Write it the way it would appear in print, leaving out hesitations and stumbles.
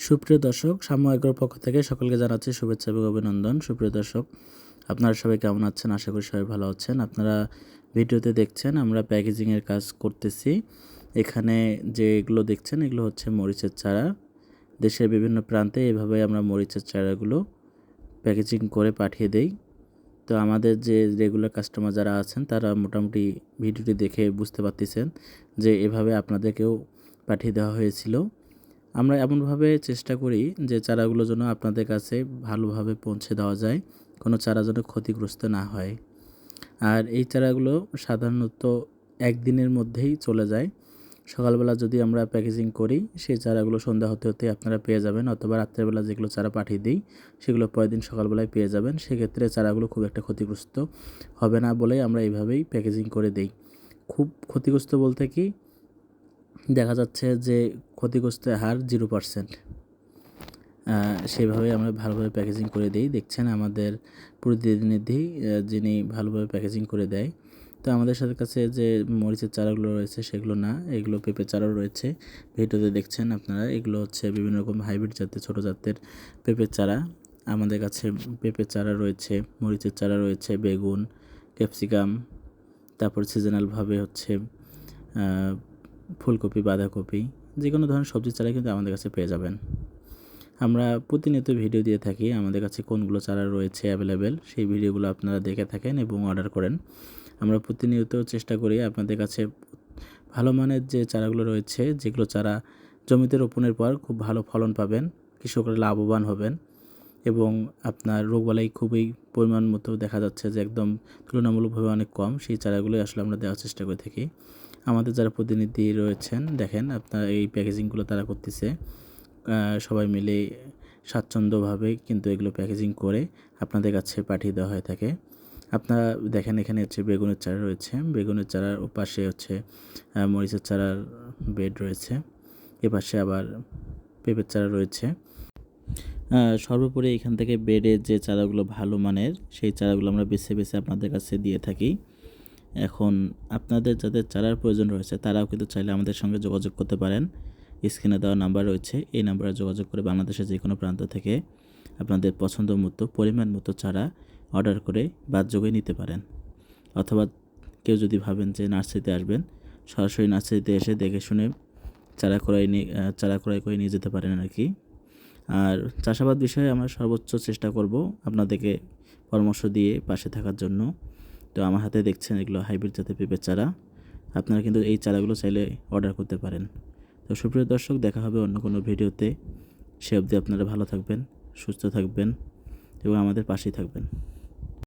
সুপ্রিয় দর্শক, সাম্য এগ্রোর পক্ষ থেকে সকলকে জানাচ্ছি শুভেচ্ছা এবং অভিনন্দন। সুপ্রিয় দর্শক, আপনারা সবাই কেমন আছেন? আশা করি সবাই ভালো আছেন। আপনারা ভিডিওতে দেখছেন আমরা প্যাকেজিংয়ের কাজ করতেছি। এখানে যেগুলো দেখছেন এগুলো হচ্ছে মরিচের চারা। দেশের বিভিন্ন প্রান্তে এভাবে আমরা মরিচের চারাগুলো প্যাকেজিং করে পাঠিয়ে দেই। তো আমাদের যে রেগুলার কাস্টমার যারা আছেন তারা মোটামুটি ভিডিওটি দেখে বুঝতে পারতেছেন যে এভাবে আপনাদেরকেও পাঠিয়ে দেওয়া হয়েছিল। আমরা এমনভাবে চেষ্টা করি যে চারাগুলো যেন আপনাদের কাছে ভালোভাবে পৌঁছে দেওয়া যায়, কোনো চারা যেন ক্ষতিগ্রস্ত না হয়। আর এই চারাগুলো সাধারণত একদিনের মধ্যেই চলে যায়। সকালবেলা যদি আমরা প্যাকেজিং করি সেই চারাগুলো সন্ধ্যা হতে হতে আপনারা পেয়ে যাবেন, অথবা রাত্রেবেলা যেগুলো চারা পাঠিয়ে দিই সেগুলো পরের দিন সকালবেলায় পেয়ে যাবেন। সেক্ষেত্রে চারাগুলো খুব একটা ক্ষতিগ্রস্ত হবে না বলেই আমরা এইভাবেই প্যাকেজিং করে দিই। খুব ক্ষতিগ্রস্ত বলতে কি, দেখা যাচ্ছে যে ক্ষতিগ্রস্তের হার 0%। সেভাবে আমরা ভালোভাবে প্যাকেজিং করে দিই। দেখছেন আমাদের প্রতিনিধি যিনি ভালোভাবে প্যাকেজিং করে দেয়। তো আমাদের সাথে কাছে যে মরিচের চারাগুলো রয়েছে সেগুলো না, এগুলো পেঁপে চারাও রয়েছে। ভিডিওতে দেখছেন আপনারা, এগুলো হচ্ছে বিভিন্ন রকম হাইব্রিড জাতের ছোটো জাতের পেঁপের চারা। আমাদের কাছে পেঁপের চারা রয়েছে, মরিচের চারা রয়েছে, বেগুন, ক্যাপসিকাম, তারপর সিজনালভাবে হচ্ছে ফুলকপি, বাঁধাকপি, যে কোনো ধরনের সবজি চারা কিন্তু আমাদের কাছে পেয়ে যাবেন। আমরা প্রতিনিয়ত ভিডিও দিয়ে থাকি আমাদের কাছে কোনগুলো চারা রয়েছে অ্যাভেলেবেল, সেই ভিডিওগুলো আপনারা দেখে থাকেন এবং অর্ডার করেন। আমরা প্রতিনিয়ত চেষ্টা করি আপনাদের কাছে ভালো মানের যে চারাগুলো রয়েছে, যেগুলো চারা জমিতে রোপণের পর খুব ভালো ফলন পাবেন, কৃষকরা লাভবান হবেন এবং আপনার রোগবালাই খুবই পরিমাণ মতো দেখা যাচ্ছে যে একদম তুলনামূলকভাবে অনেক কম, সেই চারাগুলোই আসলে আমরা দেওয়ার চেষ্টা করে থাকি। আমাদের যারা প্রতিনিধি রয়েছেন দেখেন আপনারা এই প্যাকেজিংগুলো তারা করতেছে, সবাই মিলে স্বাচ্ছন্দ্যভাবে কিন্তু এগুলো প্যাকেজিং করে আপনাদের কাছে পাঠিয়ে দেওয়া হয়ে থাকে। আপনারা দেখেন এখানে হচ্ছে বেগুনের চারা রয়েছে, বেগুনের চারার ওপাশে হচ্ছে মরিচের চারার বেড রয়েছে, এপাশে আবার পেঁপের চারা রয়েছে। সর্বোপরি এখান থেকে বেডের যে চারাগুলো ভালো মানের সেই চারাগুলো আমরা বেছে বেছে আপনাদের কাছে দিয়ে থাকি। এখন আপনাদের যাদের চারার প্রয়োজন রয়েছে তারাও কিন্তু চাইলে আমাদের সঙ্গে যোগাযোগ করতে পারেন। স্ক্রিনে দেওয়া নাম্বার রয়েছে, এই নাম্বারে যোগাযোগ করে বাংলাদেশের যে কোনো প্রান্ত থেকে আপনাদের পছন্দ মতো পরিমাণ মতো চারা অর্ডার করে বাদযোগে নিতে পারেন। অথবা কেউ যদি ভাবেন যে নার্সারিতে আসবেন, সরাসরি নার্সারিতে এসে দেখে শুনে চারা ক্রয় করে নিয়ে যেতে পারেন আর কি। আর চাষাবাদ বিষয়ে আমরা সর্বোচ্চ চেষ্টা করব আপনাদেরকে পরামর্শ দিয়ে পাশে থাকার জন্য। তো আমার হাতে দেখছেন এগুলো হাইব্রিড জাতের পেঁপের চারা, আপনারা কিন্তু এই চারাগুলো চাইলে অর্ডার করতে পারেন। তো সুপ্রিয় দর্শক, দেখা হবে অন্য কোনো ভিডিওতে। সে অবধি আপনারা ভালো থাকবেন, সুস্থ থাকবেন এবং আমাদের পাশেই থাকবেন।